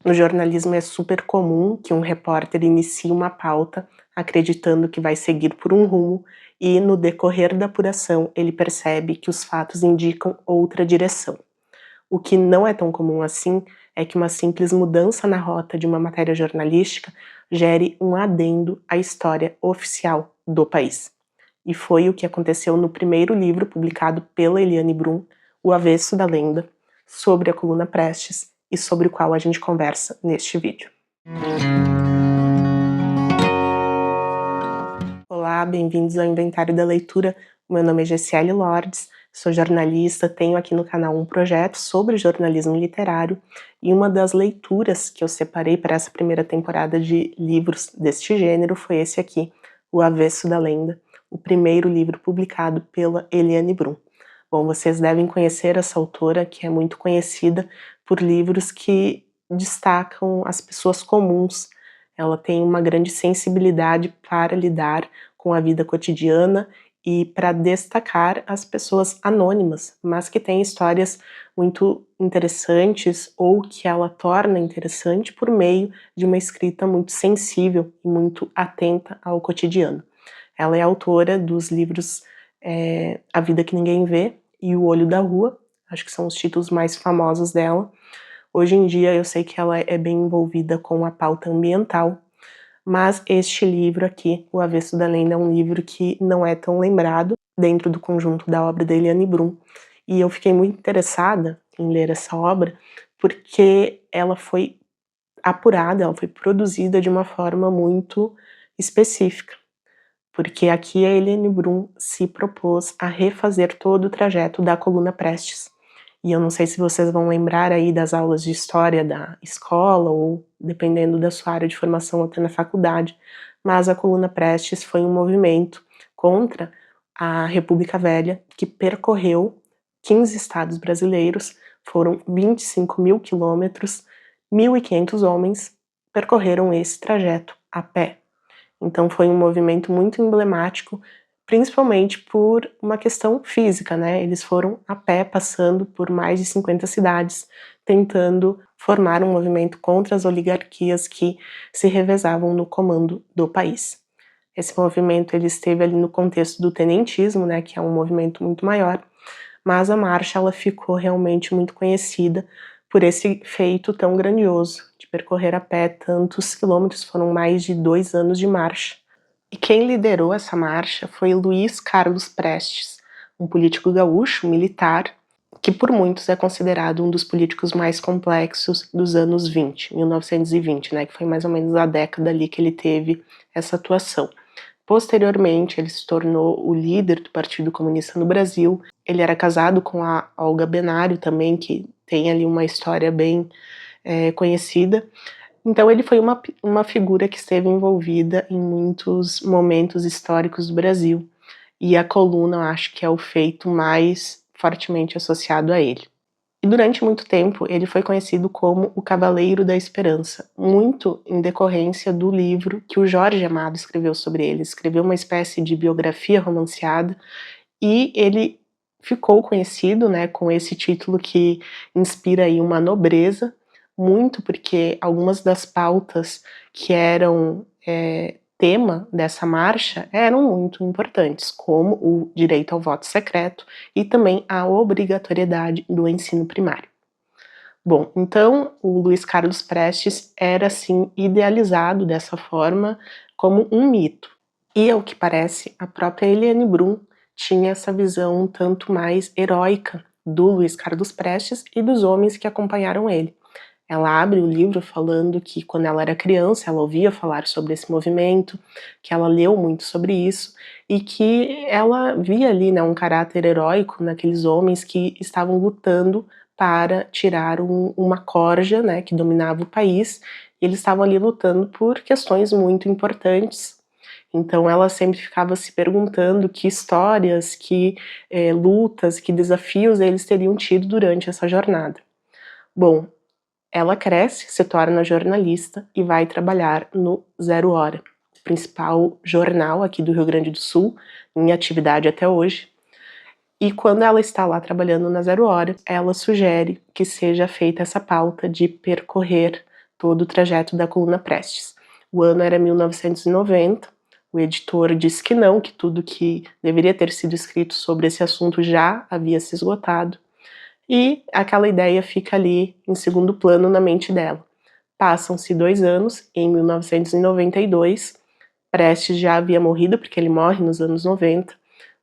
No jornalismo é super comum que um repórter inicie uma pauta acreditando que vai seguir por um rumo e, no decorrer da apuração, ele percebe que os fatos indicam outra direção. O que não é tão comum assim é que uma simples mudança na rota de uma matéria jornalística gere um adendo à história oficial do país. E foi o que aconteceu no primeiro livro publicado pela Eliane Brum, O Avesso da Lenda, sobre a coluna Prestes e sobre o qual a gente conversa neste vídeo. Olá, bem-vindos ao Inventário da Leitura. O meu nome é Gessiele Lordes, sou jornalista, tenho aqui no canal um projeto sobre jornalismo literário e uma das leituras que eu separei para essa primeira temporada de livros deste gênero foi esse aqui, O Avesso da Lenda, o primeiro livro publicado pela Eliane Brum. Bom, vocês devem conhecer essa autora, que é muito conhecida por livros que destacam as pessoas comuns. Ela tem uma grande sensibilidade para lidar com a vida cotidiana e para destacar as pessoas anônimas, mas que têm histórias muito interessantes ou que ela torna interessante por meio de uma escrita muito sensível e muito atenta ao cotidiano. Ela é autora dos livros A Vida que Ninguém Vê e O Olho da Rua, acho que são os títulos mais famosos dela. Hoje em dia eu sei que ela é bem envolvida com a pauta ambiental, mas este livro aqui, O Avesso da Lenda, é um livro que não é tão lembrado dentro do conjunto da obra da Eliane Brum, e eu fiquei muito interessada em ler essa obra porque ela foi apurada, ela foi produzida de uma forma muito específica, porque aqui a Eliane Brum se propôs a refazer todo o trajeto da coluna Prestes. E eu não sei se vocês vão lembrar aí das aulas de história da escola ou dependendo da sua área de formação até na faculdade, mas a coluna Prestes foi um movimento contra a República Velha que percorreu 15 estados brasileiros, foram 25 mil quilômetros, 1.500 homens percorreram esse trajeto a pé. Então foi um movimento muito emblemático, principalmente por uma questão física, né? Eles foram a pé, passando por mais de 50 cidades, tentando formar um movimento contra as oligarquias que se revezavam no comando do país. Esse movimento ele esteve ali no contexto do tenentismo, né, que é um movimento muito maior, mas a marcha ela ficou realmente muito conhecida por esse feito tão grandioso, de percorrer a pé tantos quilômetros, foram mais de 2 anos de marcha. E quem liderou essa marcha foi Luiz Carlos Prestes, um político gaúcho, militar, que por muitos é considerado um dos políticos mais complexos dos anos 20, 1920, né, que foi mais ou menos a década ali que ele teve essa atuação. Posteriormente, ele se tornou o líder do Partido Comunista no Brasil. Ele era casado com a Olga Benário também, que tem ali uma história bem conhecida. Então ele foi uma figura que esteve envolvida em muitos momentos históricos do Brasil. E a coluna, eu acho que é o feito mais fortemente associado a ele. E durante muito tempo ele foi conhecido como o Cavaleiro da Esperança, muito em decorrência do livro que o Jorge Amado escreveu sobre ele. Escreveu uma espécie de biografia romanceada e ele ficou conhecido, né, com esse título que inspira aí uma nobreza, muito porque algumas das pautas que eram tema dessa marcha eram muito importantes, como o direito ao voto secreto e também a obrigatoriedade do ensino primário. Bom, então o Luiz Carlos Prestes era assim idealizado dessa forma como um mito. E ao que parece, a própria Eliane Brum tinha essa visão um tanto mais heróica do Luiz Carlos Prestes e dos homens que acompanharam ele. Ela abre o livro falando que quando ela era criança ela ouvia falar sobre esse movimento, que ela leu muito sobre isso e que ela via ali, né, um caráter heróico naqueles homens que estavam lutando para tirar uma corja, né, que dominava o país, e eles estavam ali lutando por questões muito importantes. Então ela sempre ficava se perguntando que histórias, que lutas, que desafios eles teriam tido durante essa jornada. Bom, ela cresce, se torna jornalista e vai trabalhar no Zero Hora, o principal jornal aqui do Rio Grande do Sul, em atividade até hoje. E quando ela está lá trabalhando na Zero Hora, ela sugere que seja feita essa pauta de percorrer todo o trajeto da coluna Prestes. O ano era 1990, o editor disse que não, que tudo que deveria ter sido escrito sobre esse assunto já havia se esgotado, e aquela ideia fica ali em segundo plano na mente dela. Passam-se 2 anos, em 1992, Prestes já havia morrido, porque ele morre nos anos 90,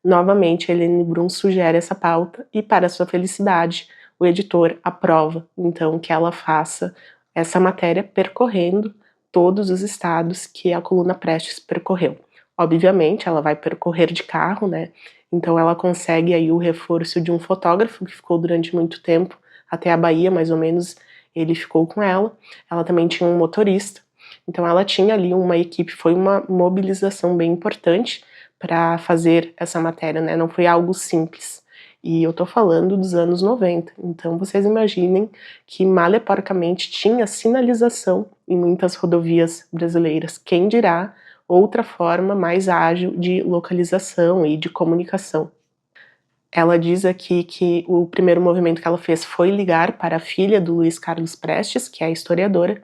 novamente Helene Brum sugere essa pauta e, para sua felicidade, o editor aprova, então, que ela faça essa matéria percorrendo todos os estados que a coluna Prestes percorreu. Obviamente, ela vai percorrer de carro, né? Então ela consegue aí o reforço de um fotógrafo que ficou durante muito tempo, até a Bahia, mais ou menos, ele ficou com ela. Ela também tinha um motorista. Então ela tinha ali uma equipe, foi uma mobilização bem importante para fazer essa matéria, né? Não foi algo simples. E eu tô falando dos anos 90, então vocês imaginem que malha porcamente tinha sinalização em muitas rodovias brasileiras, quem dirá outra forma mais ágil de localização e de comunicação. Ela diz aqui que o primeiro movimento que ela fez foi ligar para a filha do Luiz Carlos Prestes, que é a historiadora,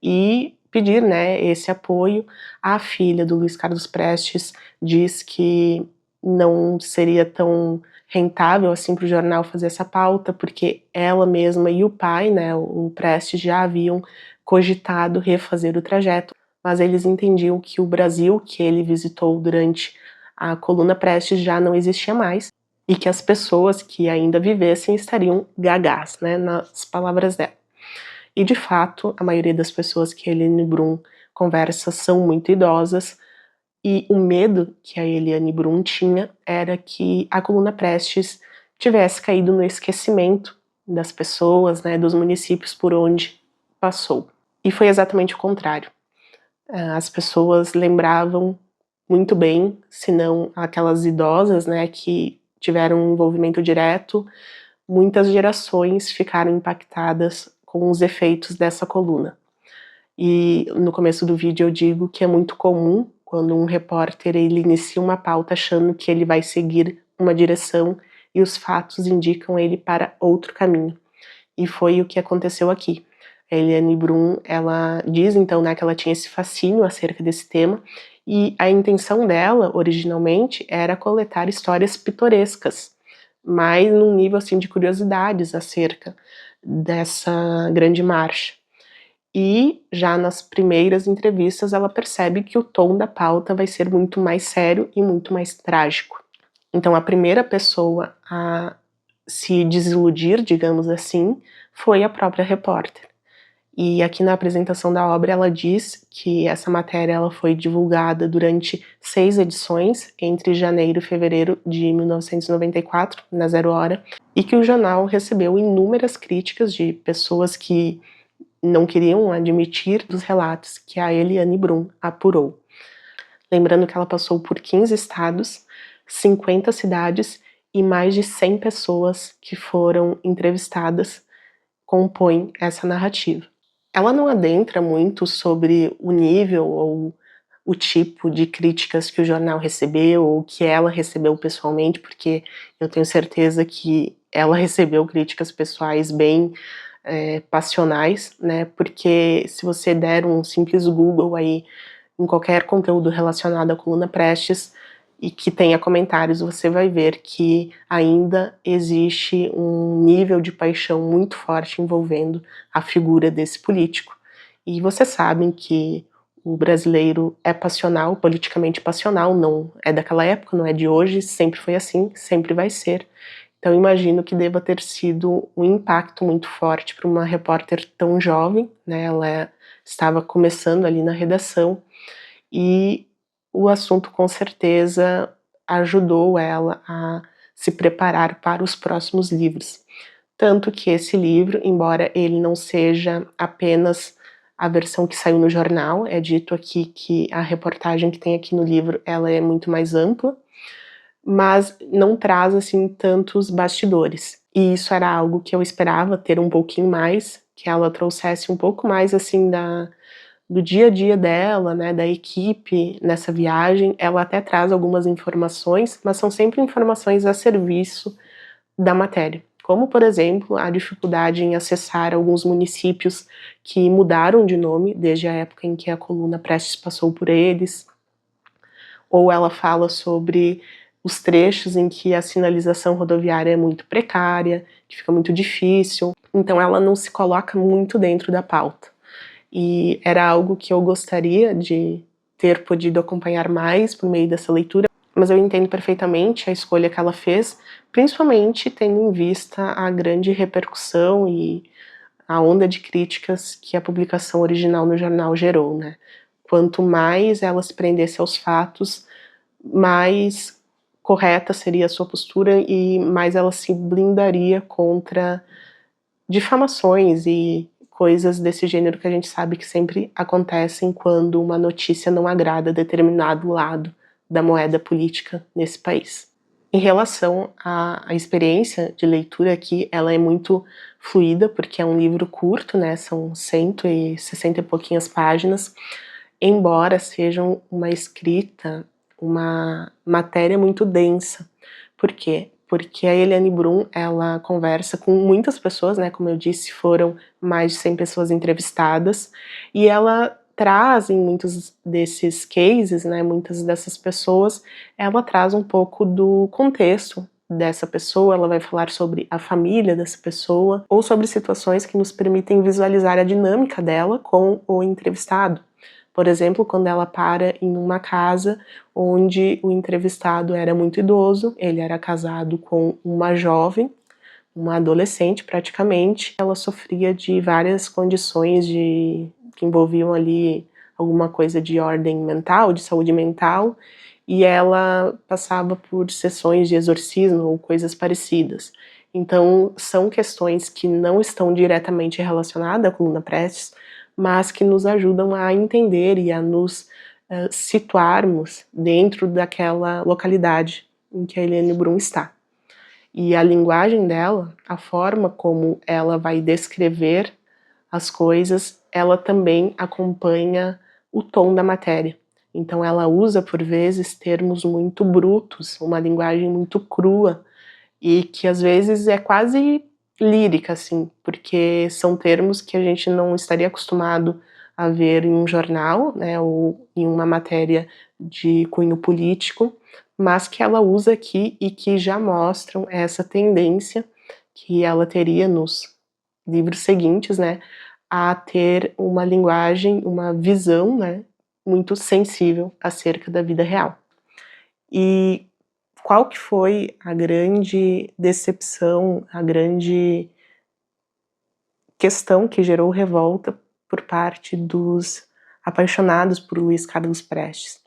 e pedir, né, esse apoio. A filha do Luiz Carlos Prestes diz que não seria tão rentável assim para o jornal fazer essa pauta, porque ela mesma e o pai, né, o Prestes, já haviam cogitado refazer o trajeto, mas eles entendiam que o Brasil que ele visitou durante a coluna Prestes já não existia mais e que as pessoas que ainda vivessem estariam gagás, né, nas palavras dela. E de fato, a maioria das pessoas que a Helene Brum conversa são muito idosas, e o medo que a Helene Brum tinha era que a coluna Prestes tivesse caído no esquecimento das pessoas, né, dos municípios por onde passou. E foi exatamente o contrário. As pessoas lembravam muito bem, se não aquelas idosas, né, que tiveram um envolvimento direto, muitas gerações ficaram impactadas com os efeitos dessa coluna. E no começo do vídeo eu digo que é muito comum quando um repórter ele inicia uma pauta achando que ele vai seguir uma direção e os fatos indicam ele para outro caminho. E foi o que aconteceu aqui. A Helene Brum, ela diz então, né, que ela tinha esse fascínio acerca desse tema, e a intenção dela, originalmente, era coletar histórias pitorescas, mas num nível assim de curiosidades acerca dessa grande marcha. E já nas primeiras entrevistas ela percebe que o tom da pauta vai ser muito mais sério e muito mais trágico. Então a primeira pessoa a se desiludir, digamos assim, foi a própria repórter. E aqui na apresentação da obra ela diz que essa matéria ela foi divulgada durante 6 edições, entre janeiro e fevereiro de 1994, na Zero Hora, e que o jornal recebeu inúmeras críticas de pessoas que não queriam admitir dos relatos que a Helene Brum apurou. Lembrando que ela passou por 15 estados, 50 cidades e mais de 100 pessoas que foram entrevistadas compõem essa narrativa. Ela não adentra muito sobre o nível ou o tipo de críticas que o jornal recebeu ou que ela recebeu pessoalmente, porque eu tenho certeza que ela recebeu críticas pessoais bem passionais, né, porque se você der um simples Google aí em qualquer conteúdo relacionado à coluna Prestes e que tenha comentários, você vai ver que ainda existe um nível de paixão muito forte envolvendo a figura desse político. E vocês sabem que o brasileiro é passional, politicamente passional, não é daquela época, não é de hoje, sempre foi assim, sempre vai ser. Então imagino que deva ter sido um impacto muito forte para uma repórter tão jovem, né, ela estava começando ali na redação, e o assunto com certeza ajudou ela a se preparar para os próximos livros. Tanto que esse livro, embora ele não seja apenas a versão que saiu no jornal, é dito aqui que a reportagem que tem aqui no livro ela é muito mais ampla, mas não traz assim tantos bastidores. E isso era algo que eu esperava ter um pouquinho mais, que ela trouxesse um pouco mais assim do dia a dia dela, né, da equipe nessa viagem. Ela até traz algumas informações, mas são sempre informações a serviço da matéria. como, por exemplo, a dificuldade em acessar alguns municípios que mudaram de nome desde a época em que a coluna Prestes passou por eles, ou ela fala sobre os trechos em que a sinalização rodoviária é muito precária, que fica muito difícil, então ela não se coloca muito dentro da pauta. E era algo que eu gostaria de ter podido acompanhar mais por meio dessa leitura, mas eu entendo perfeitamente a escolha que ela fez, principalmente tendo em vista a grande repercussão e a onda de críticas que a publicação original no jornal gerou, né? Quanto mais ela se prendesse aos fatos, mais correta seria a sua postura e mais ela se blindaria contra difamações e coisas desse gênero que a gente sabe que sempre acontecem quando uma notícia não agrada determinado lado da moeda política nesse país. Em relação à experiência de leitura aqui, ela é muito fluida, porque é um livro curto, né, são 160 e pouquinhas páginas, embora sejam uma escrita, uma matéria muito densa. Por quê? Porque a Eliane Brum, ela conversa com muitas pessoas, né, como eu disse, foram mais de 100 pessoas entrevistadas, e ela traz em muitos desses cases, né, muitas dessas pessoas, ela traz um pouco do contexto dessa pessoa, ela vai falar sobre a família dessa pessoa, ou sobre situações que nos permitem visualizar a dinâmica dela com o entrevistado. Por exemplo, quando ela para em uma casa onde o entrevistado era muito idoso, ele era casado com uma jovem, uma adolescente praticamente, ela sofria de várias condições que envolviam ali alguma coisa de ordem mental, de saúde mental, e ela passava por sessões de exorcismo ou coisas parecidas. Então, são questões que não estão diretamente relacionadas à coluna Prestes, mas que nos ajudam a entender e a nos situarmos dentro daquela localidade em que a Eliane Brum está. E a linguagem dela, a forma como ela vai descrever as coisas, ela também acompanha o tom da matéria. Então ela usa, por vezes, termos muito brutos, uma linguagem muito crua, e que às vezes é quase lírica, assim, porque são termos que a gente não estaria acostumado a ver em um jornal, né, ou em uma matéria de cunho político, mas que ela usa aqui e que já mostram essa tendência que ela teria nos livros seguintes, né, a ter uma linguagem, uma visão, né, muito sensível acerca da vida real. E qual que foi a grande decepção, a grande questão que gerou revolta por parte dos apaixonados por Luiz Carlos Prestes?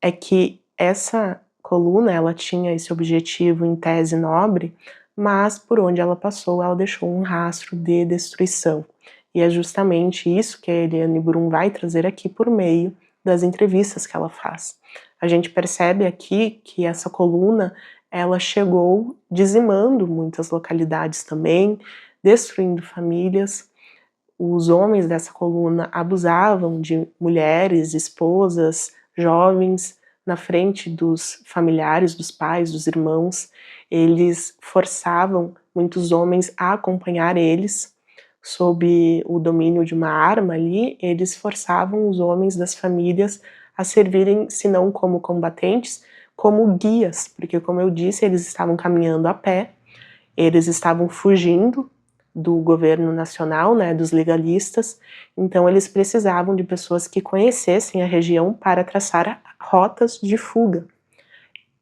É que essa coluna, ela tinha esse objetivo em tese nobre, mas por onde ela passou, ela deixou um rastro de destruição. E é justamente isso que a Eliane Brum vai trazer aqui por meio das entrevistas que ela faz. A gente percebe aqui que essa coluna, ela chegou dizimando muitas localidades também, destruindo famílias. Os homens dessa coluna abusavam de mulheres, esposas, jovens, na frente dos familiares, dos pais, dos irmãos. Eles forçavam muitos homens a acompanhar eles, sob o domínio de uma arma ali, eles forçavam os homens das famílias a servirem, se não como combatentes, como guias, porque, como eu disse, eles estavam caminhando a pé, eles estavam fugindo do governo nacional, né, dos legalistas, então eles precisavam de pessoas que conhecessem a região para traçar rotas de fuga.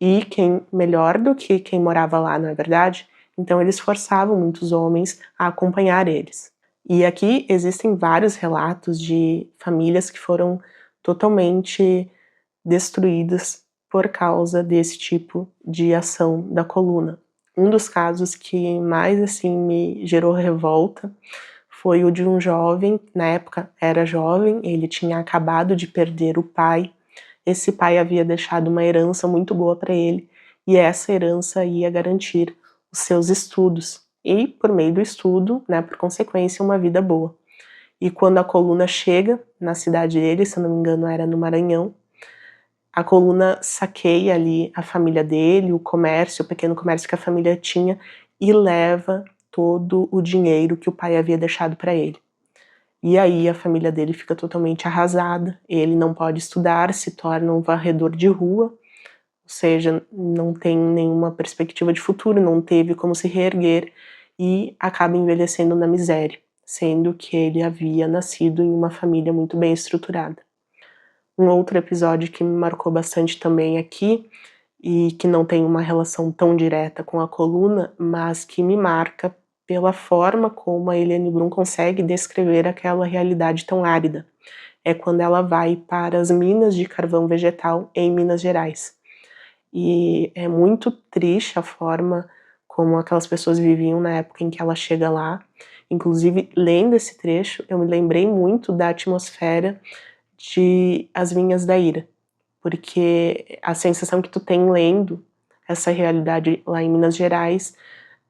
E quem melhor do que quem morava lá, não é verdade? Então eles forçavam muitos homens a acompanhar eles. E aqui existem vários relatos de famílias que foram totalmente destruídas por causa desse tipo de ação da coluna. Um dos casos que mais assim me gerou revolta foi o de um jovem, na época era jovem, ele tinha acabado de perder o pai. Esse pai havia deixado uma herança muito boa para ele, e essa herança ia garantir os seus estudos, e por meio do estudo, né, por consequência, uma vida boa. E quando a coluna chega na cidade dele, se eu não me engano era no Maranhão, a coluna saqueia ali a família dele, o comércio, o pequeno comércio que a família tinha, e leva todo o dinheiro que o pai havia deixado para ele. E aí a família dele fica totalmente arrasada, ele não pode estudar, se torna um varredor de rua, ou seja, não tem nenhuma perspectiva de futuro, não teve como se reerguer e acaba envelhecendo na miséria, sendo que ele havia nascido em uma família muito bem estruturada. Um outro episódio que me marcou bastante também aqui, e que não tem uma relação tão direta com a coluna, mas que me marca pela forma como a Eliane Brum consegue descrever aquela realidade tão árida. É quando ela vai para as minas de carvão vegetal em Minas Gerais. E é muito triste a forma como aquelas pessoas viviam na época em que ela chega lá. Inclusive, lendo esse trecho, eu me lembrei muito da atmosfera de As Vinhas da Ira, porque a sensação que tu tem lendo essa realidade lá em Minas Gerais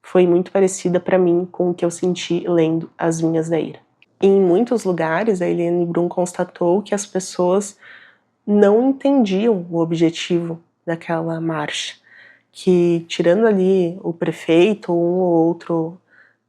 foi muito parecida para mim com o que eu senti lendo As Vinhas da Ira. Em muitos lugares, a Eliane Brum constatou que as pessoas não entendiam o objetivo daquela marcha, que tirando ali o prefeito ou um ou outro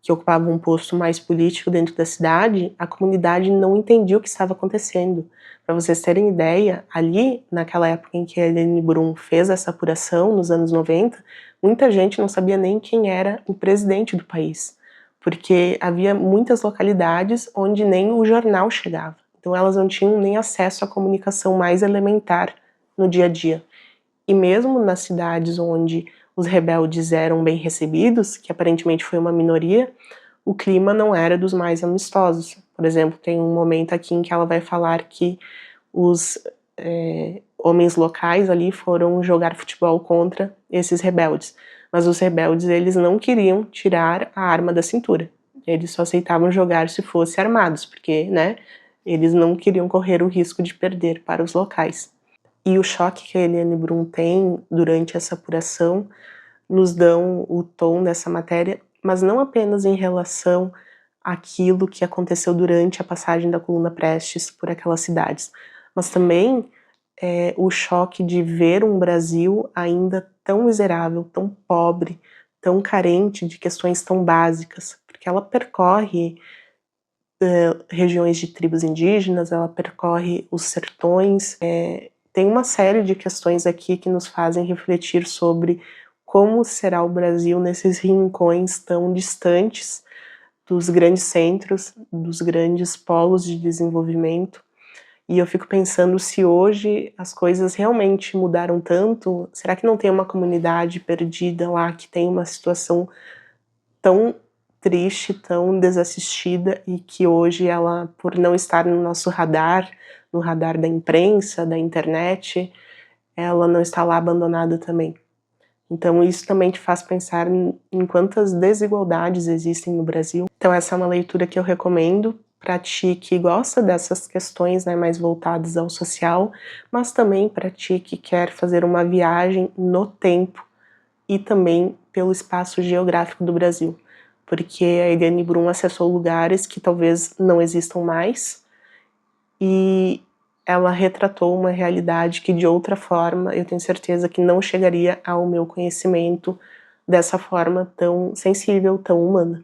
que ocupava um posto mais político dentro da cidade, a comunidade não entendia o que estava acontecendo. Para vocês terem ideia, ali, naquela época em que a Eliane Brum fez essa apuração, nos anos 90, muita gente não sabia nem quem era o presidente do país, porque havia muitas localidades onde nem o jornal chegava. Então elas não tinham nem acesso à comunicação mais elementar no dia a dia. E mesmo nas cidades onde os rebeldes eram bem recebidos, que aparentemente foi uma minoria, o clima não era dos mais amistosos. Por exemplo, tem um momento aqui em que ela vai falar que os homens locais ali foram jogar futebol contra esses rebeldes. Mas os rebeldes, eles não queriam tirar a arma da cintura. Eles só aceitavam jogar se fossem armados, porque, né, eles não queriam correr o risco de perder para os locais. E o choque que a Eliane Brum tem durante essa apuração nos dão o tom dessa matéria, mas não apenas em relação àquilo que aconteceu durante a passagem da coluna Prestes por aquelas cidades, mas também o choque de ver um Brasil ainda tão miserável, tão pobre, tão carente de questões tão básicas, porque ela percorre regiões de tribos indígenas, ela percorre os sertões, tem uma série de questões aqui que nos fazem refletir sobre como será o Brasil nesses rincões tão distantes dos grandes centros, dos grandes polos de desenvolvimento. E eu fico pensando se hoje as coisas realmente mudaram tanto, será que não tem uma comunidade perdida lá que tem uma situação tão triste, tão desassistida e que hoje ela, por não estar no nosso radar, no radar da imprensa, da internet, ela não está lá abandonada também. Então isso também te faz pensar em quantas desigualdades existem no Brasil. Então essa é uma leitura que eu recomendo para ti que gosta dessas questões, né, mais voltadas ao social, mas também para ti que quer fazer uma viagem no tempo e também pelo espaço geográfico do Brasil, porque a Eliane Brum acessou lugares que talvez não existam mais e ela retratou uma realidade que de outra forma eu tenho certeza que não chegaria ao meu conhecimento dessa forma tão sensível, tão humana.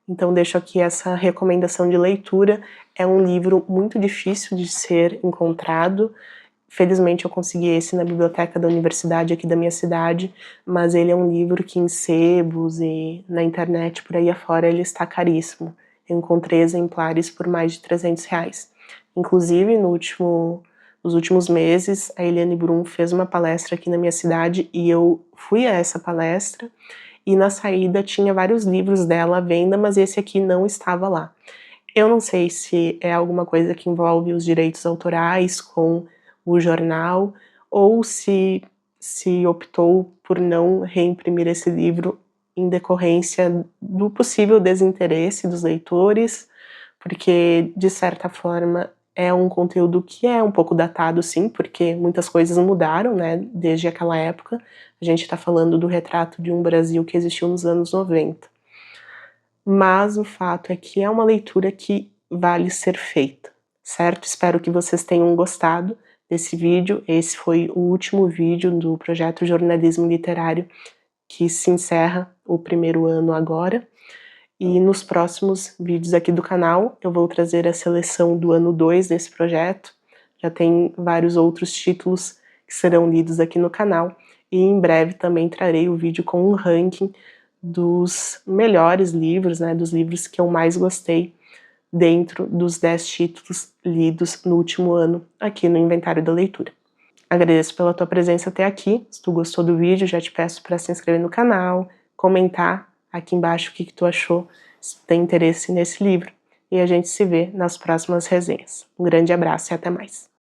Então deixo aqui essa recomendação de leitura. É um livro muito difícil de ser encontrado. Felizmente eu consegui esse na biblioteca da universidade aqui da minha cidade, mas ele é um livro que em sebos e na internet por aí afora ele está caríssimo. Eu encontrei exemplares por mais de R$300. Inclusive nos últimos meses a Eliane Brum fez uma palestra aqui na minha cidade e eu fui a essa palestra e na saída tinha vários livros dela à venda, mas esse aqui não estava lá. Eu não sei se é alguma coisa que envolve os direitos autorais com o jornal, ou se optou por não reimprimir esse livro em decorrência do possível desinteresse dos leitores, porque, de certa forma, é um conteúdo que é um pouco datado, sim, porque muitas coisas mudaram, né, desde aquela época. A gente está falando do retrato de um Brasil que existiu nos anos 90. Mas o fato é que é uma leitura que vale ser feita, certo? Espero que vocês tenham gostado desse vídeo. Esse foi o último vídeo do projeto Jornalismo Literário, que se encerra o primeiro ano agora. E nos próximos vídeos aqui do canal, eu vou trazer a seleção do ano 2 desse projeto. Já tem vários outros títulos que serão lidos aqui no canal. E em breve também trarei o vídeo com um ranking dos melhores livros, né, dos livros que eu mais gostei dentro dos 10 títulos lidos no último ano aqui no Inventário da Leitura. Agradeço pela tua presença até aqui. Se tu gostou do vídeo, já te peço para se inscrever no canal, comentar aqui embaixo o que tu achou, se tu tem interesse nesse livro. E a gente se vê nas próximas resenhas. Um grande abraço e até mais.